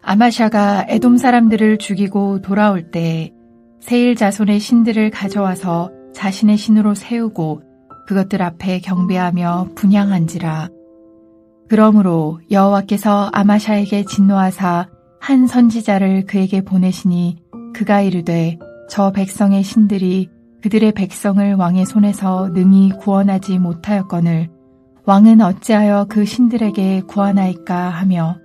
아마샤가 에돔 사람들을 죽이고 돌아올 때 세일 자손의 신들을 가져와서 자신의 신으로 세우고 그것들 앞에 경배하며 분향한지라. 그러므로 여호와께서 아마샤에게 진노하사 한 선지자를 그에게 보내시니 그가 이르되 저 백성의 신들이 그들의 백성을 왕의 손에서 능히 구원하지 못하였거늘 왕은 어찌하여 그 신들에게 구하나이까 하며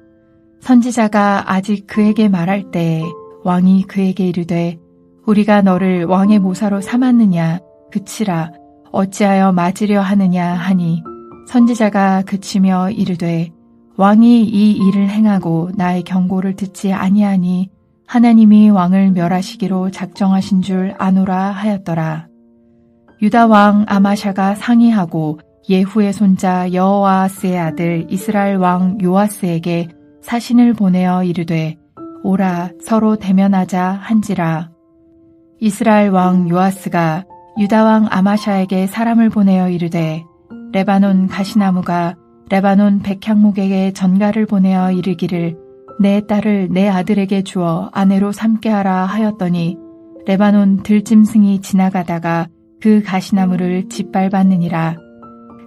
선지자가 아직 그에게 말할 때에 왕이 그에게 이르되 우리가 너를 왕의 모사로 삼았느냐 그치라 어찌하여 맞으려 하느냐 하니 선지자가 그치며 이르되 왕이 이 일을 행하고 나의 경고를 듣지 아니하니 하나님이 왕을 멸하시기로 작정하신 줄 아노라 하였더라. 유다 왕 아마샤가 상의하고 예후의 손자 여호아하스의 아들 이스라엘 왕 요아스에게 사신을 보내어 이르되 오라 서로 대면하자 한지라. 이스라엘 왕 요아스가 유다 왕 아마샤에게 사람을 보내어 이르되 레바논 가시나무가 레바논 백향목에게 전가를 보내어 이르기를 내 딸을 내 아들에게 주어 아내로 삼게 하라 하였더니 레바논 들짐승이 지나가다가 그 가시나무를 짓밟았느니라.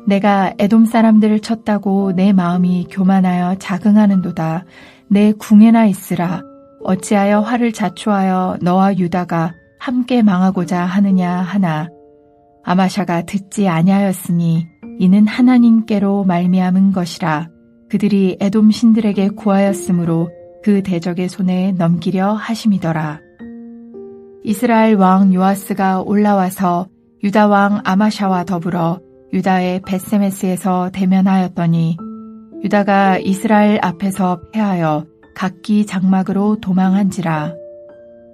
내가 에돔 사람들을 쳤다고 내 마음이 교만하여 자긍하는도다. 내 궁에나 있으라. 어찌하여 화를 자초하여 너와 유다가 함께 망하고자 하느냐 하나. 아마샤가 듣지 아니하였으니 이는 하나님께로 말미암은 것이라. 그들이 에돔 신들에게 구하였으므로 그 대적의 손에 넘기려 하심이더라. 이스라엘 왕 요아스가 올라와서 유다 왕 아마샤와 더불어 유다의 벳세메스에서 대면하였더니 유다가 이스라엘 앞에서 패하여 각기 장막으로 도망한지라.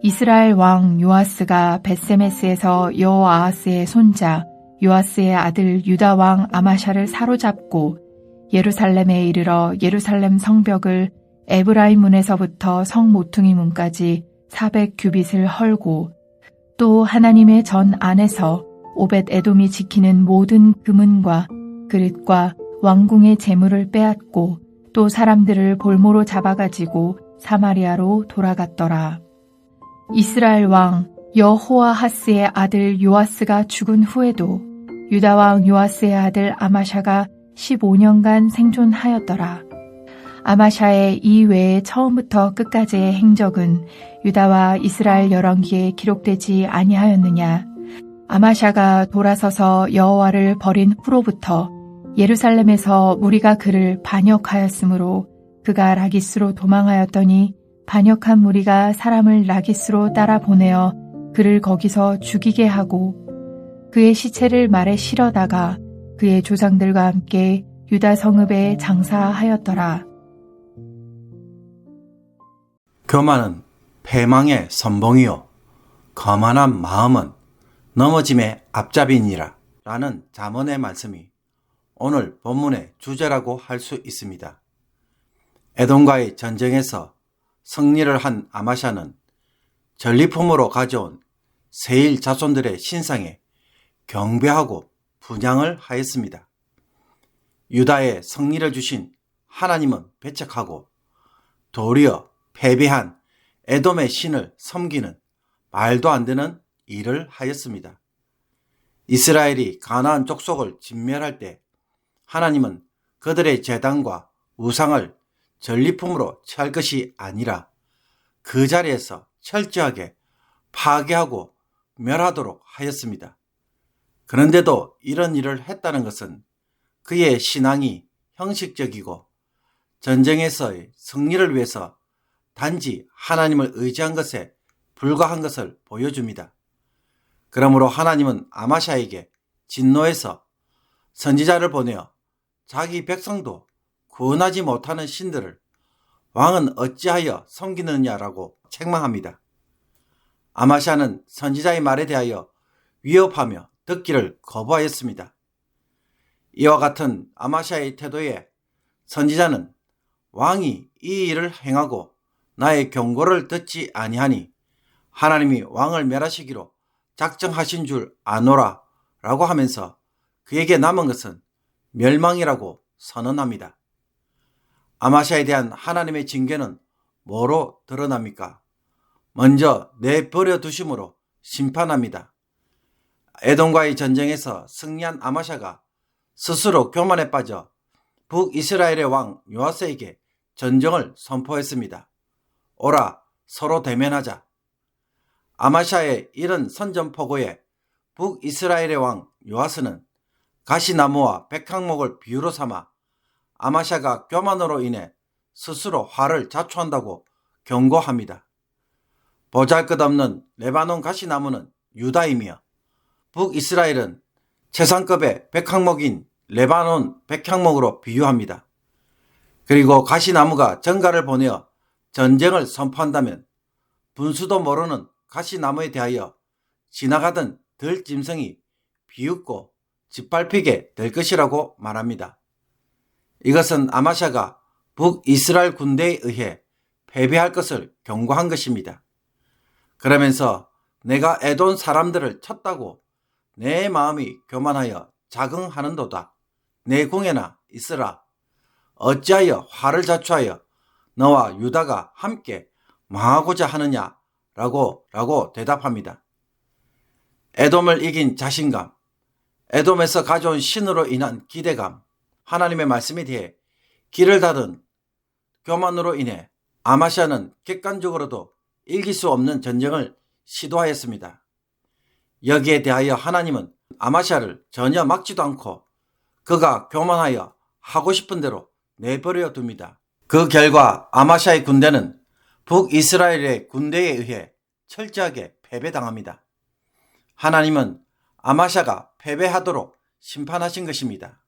이스라엘 왕 요아스가 벳세메스에서 여호아하스의 손자 요아스의 아들 유다 왕 아마샤를 사로잡고 예루살렘에 이르러 예루살렘 성벽을 에브라임 문에서부터 성 모퉁이 문까지 400규빗을 헐고 또 하나님의 전 안에서 오벳 에돔이 지키는 모든 금은과 그릇과 왕궁의 재물을 빼앗고 또 사람들을 볼모로 잡아가지고 사마리아로 돌아갔더라. 이스라엘 왕 여호아하스의 아들 요아스가 죽은 후에도 유다 왕 요아스의 아들 아마샤가 15년간 생존하였더라. 아마샤의 이 외에 처음부터 끝까지의 행적은 유다와 이스라엘 열왕기에 기록되지 아니하였느냐. 아마샤가 돌아서서 여호와를 버린 후로부터 예루살렘에서 무리가 그를 반역하였으므로 그가 라기스로 도망하였더니 반역한 무리가 사람을 라기스로 따라 보내어 그를 거기서 죽이게 하고 그의 시체를 말에 실어다가 그의 조상들과 함께 유다 성읍에 장사하였더라. 교만은 패망의 선봉이요 거만한 마음은 넘어짐의 앞잡이니라 라는 잠언의 말씀이 오늘 본문의 주제라고 할 수 있습니다. 에돔과의 전쟁에서 승리를 한 아마샤는 전리품으로 가져온 세일 자손들의 신상에 경배하고 분향을 하였습니다. 유다에 승리를 주신 하나님은 배척하고 도리어 패배한 에돔의 신을 섬기는 말도 안 되는 일을 하였습니다. 이스라엘이 가나안 족속을 진멸할 때 하나님은 그들의 제단과 우상을 전리품으로 취할 것이 아니라 그 자리에서 철저하게 파괴하고 멸하도록 하였습니다. 그런데도 이런 일을 했다는 것은 그의 신앙이 형식적이고 전쟁에서의 승리를 위해서 단지 하나님을 의지한 것에 불과한 것을 보여줍니다. 그러므로 하나님은 아마샤에게 진노해서 선지자를 보내어 자기 백성도 구원하지 못하는 신들을 왕은 어찌하여 섬기느냐라고 책망합니다. 아마샤는 선지자의 말에 대하여 위협하며 듣기를 거부하였습니다. 이와 같은 아마샤의 태도에 선지자는 왕이 이 일을 행하고 나의 경고를 듣지 아니하니 하나님이 왕을 멸하시기로 작정하신 줄 아노라 라고 하면서 그에게 남은 것은 멸망이라고 선언합니다. 아마샤에 대한 하나님의 징계는 뭐로 드러납니까? 먼저 내버려 두심으로 심판합니다. 에돔과의 전쟁에서 승리한 아마샤가 스스로 교만에 빠져 북이스라엘의 왕 요아스에게 전쟁을 선포했습니다. 오라, 서로 대면하자. 아마샤의 이런 선전포고에 북이스라엘의 왕 요아스는 가시나무와 백향목을 비유로 삼아 아마샤가 교만으로 인해 스스로 화를 자초한다고 경고합니다. 보잘것없는 레바논 가시나무는 유다이며 북이스라엘은 최상급의 백향목인 레바논 백향목으로 비유합니다. 그리고 가시나무가 전가를 보내어 전쟁을 선포한다면 분수도 모르는 가시나무에 대하여 지나가던 들짐승이 비웃고 짓밟히게 될 것이라고 말합니다. 이것은 아마샤가 북이스라엘 군대에 의해 패배할 것을 경고한 것입니다. 그러면서 내가 에돔 사람들을 쳤다고 내 마음이 교만하여 자긍하는도다. 내 궁에나 있으라. 어찌하여 화를 자초하여 너와 유다가 함께 망하고자 하느냐 라고 대답합니다. 에돔을 이긴 자신감, 에돔에서 가져온 신으로 인한 기대감, 하나님의 말씀에 대해 길을 닫은 교만으로 인해 아마샤는 객관적으로도 이길 수 없는 전쟁을 시도하였습니다. 여기에 대하여 하나님은 아마샤를 전혀 막지도 않고 그가 교만하여 하고 싶은 대로 내버려 둡니다. 그 결과 아마샤의 군대는 북이스라엘의 군대에 의해 철저하게 패배당합니다. 하나님은 아마샤가 패배하도록 심판하신 것입니다.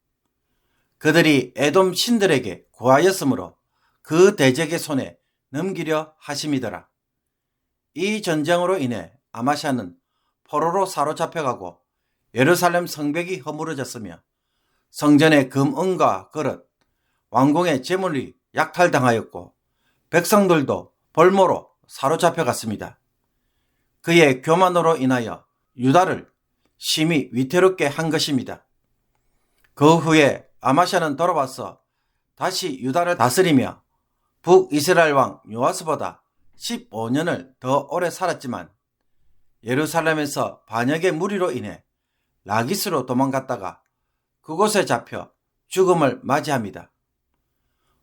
그들이 에돔 신들에게 구하였으므로 그 대적의 손에 넘기려 하심이더라. 이 전쟁으로 인해 아마샤는 포로로 사로잡혀가고 예루살렘 성벽이 허물어졌으며 성전의 금은과 그릇, 왕궁의 재물이 약탈당하였고 백성들도 볼모로 사로잡혀갔습니다. 그의 교만으로 인하여 유다를 심히 위태롭게 한 것입니다. 그 후에 아마샤는 돌아와서 다시 유다를 다스리며 북이스라엘 왕 요아스보다 15년을 더 오래 살았지만 예루살렘에서 반역의 무리로 인해 라기스로 도망갔다가 그곳에 잡혀 죽음을 맞이합니다.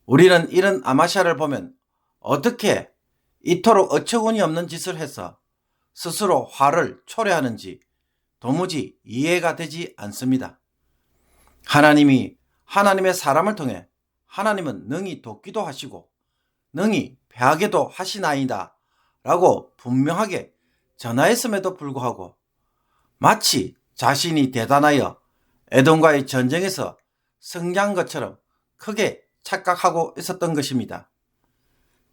우리는 이런 아마샤를 보면 어떻게 이토록 어처구니 없는 짓을 해서 스스로 화를 초래하는지 도무지 이해가 되지 않습니다. 하나님이 하나님의 사람을 통해 하나님은 능히 돕기도 하시고 능히 패하게도 하시나이다 라고 분명하게 전하였음에도 불구하고 마치 자신이 대단하여 에돔과의 전쟁에서 승리한 것처럼 크게 착각하고 있었던 것입니다.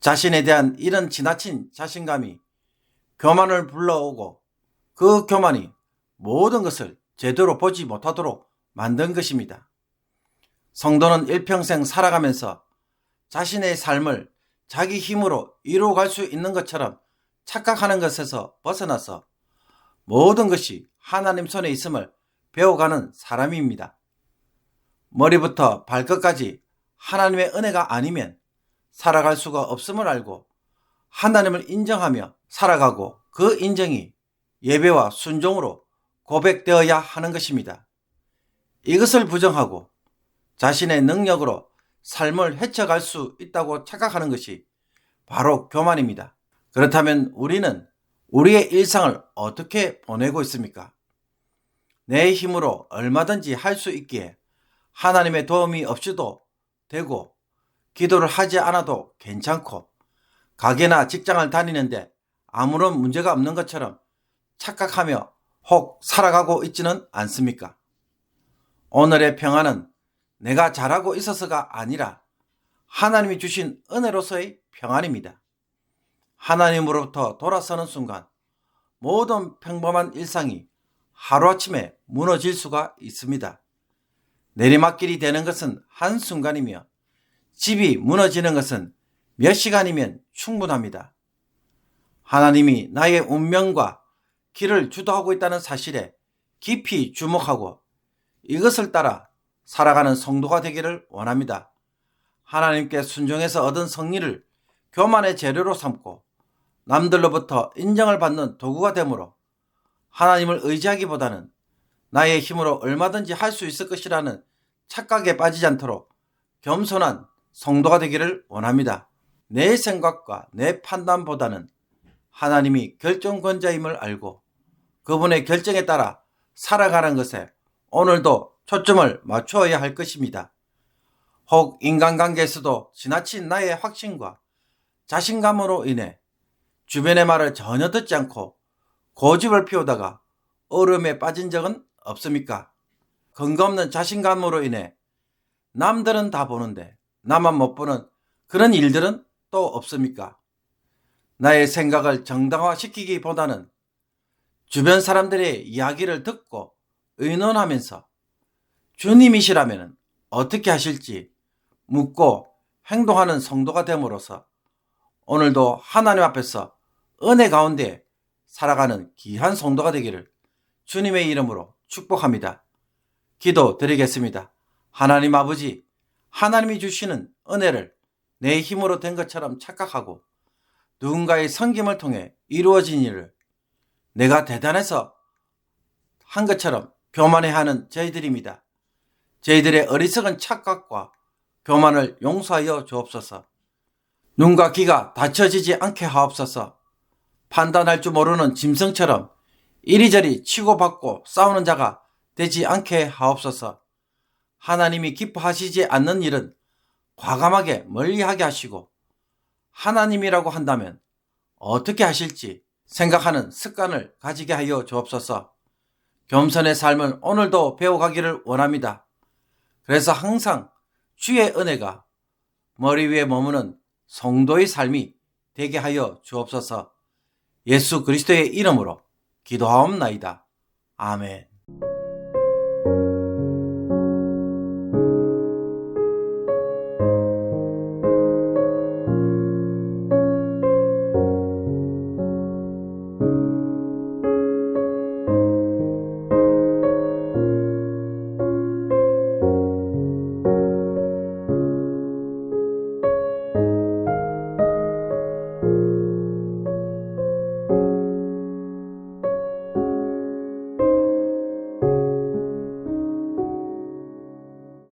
자신에 대한 이런 지나친 자신감이 교만을 불러오고 그 교만이 모든 것을 제대로 보지 못하도록 만든 것입니다. 성도는 일평생 살아가면서 자신의 삶을 자기 힘으로 이루어갈 수 있는 것처럼 착각하는 것에서 벗어나서 모든 것이 하나님 손에 있음을 배워가는 사람입니다. 머리부터 발끝까지 하나님의 은혜가 아니면 살아갈 수가 없음을 알고 하나님을 인정하며 살아가고 그 인정이 예배와 순종으로 고백되어야 하는 것입니다. 이것을 부정하고 자신의 능력으로 삶을 헤쳐갈 수 있다고 착각하는 것이 바로 교만입니다. 그렇다면 우리는 우리의 일상을 어떻게 보내고 있습니까? 내 힘으로 얼마든지 할 수 있기에 하나님의 도움이 없이도 되고 기도를 하지 않아도 괜찮고 가게나 직장을 다니는데 아무런 문제가 없는 것처럼 착각하며 혹 살아가고 있지는 않습니까? 오늘의 평안은 내가 잘하고 있어서가 아니라 하나님이 주신 은혜로서의 평안입니다. 하나님으로부터 돌아서는 순간 모든 평범한 일상이 하루아침에 무너질 수가 있습니다. 내리막길이 되는 것은 한순간이며 집이 무너지는 것은 몇 시간이면 충분합니다. 하나님이 나의 운명과 길을 주도하고 있다는 사실에 깊이 주목하고 이것을 따라 살아가는 성도가 되기를 원합니다. 하나님께 순종해서 얻은 승리를 교만의 재료로 삼고 남들로부터 인정을 받는 도구가 되므로 하나님을 의지하기보다는 나의 힘으로 얼마든지 할 수 있을 것이라는 착각에 빠지지 않도록 겸손한 성도가 되기를 원합니다. 내 생각과 내 판단보다는 하나님이 결정권자임을 알고 그분의 결정에 따라 살아가는 것에 오늘도 초점을 맞추어야 할 것입니다. 혹 인간관계에서도 지나친 나의 확신과 자신감으로 인해 주변의 말을 전혀 듣지 않고 고집을 피우다가 어려움에 빠진 적은 없습니까? 근거 없는 자신감으로 인해 남들은 다 보는데 나만 못 보는 그런 일들은 또 없습니까? 나의 생각을 정당화시키기보다는 주변 사람들의 이야기를 듣고 의논하면서 주님이시라면 어떻게 하실지 묻고 행동하는 성도가 됨으로써 오늘도 하나님 앞에서 은혜 가운데 살아가는 귀한 성도가 되기를 주님의 이름으로 축복합니다. 기도드리겠습니다. 하나님 아버지, 하나님이 주시는 은혜를 내 힘으로 된 것처럼 착각하고 누군가의 섬김을 통해 이루어진 일을 내가 대단해서 한 것처럼 교만해하는 저희들입니다. 저희들의 어리석은 착각과 교만을 용서하여 주옵소서. 눈과 귀가 닫혀지지 않게 하옵소서. 판단할 줄 모르는 짐승처럼 이리저리 치고받고 싸우는 자가 되지 않게 하옵소서. 하나님이 기뻐하시지 않는 일은 과감하게 멀리하게 하시고 하나님이라고 한다면 어떻게 하실지 생각하는 습관을 가지게 하여 주옵소서. 겸손의 삶을 오늘도 배워가기를 원합니다. 그래서 항상 주의 은혜가 머리 위에 머무는 성도의 삶이 되게 하여 주옵소서. 예수 그리스도의 이름으로 기도하옵나이다. 아멘.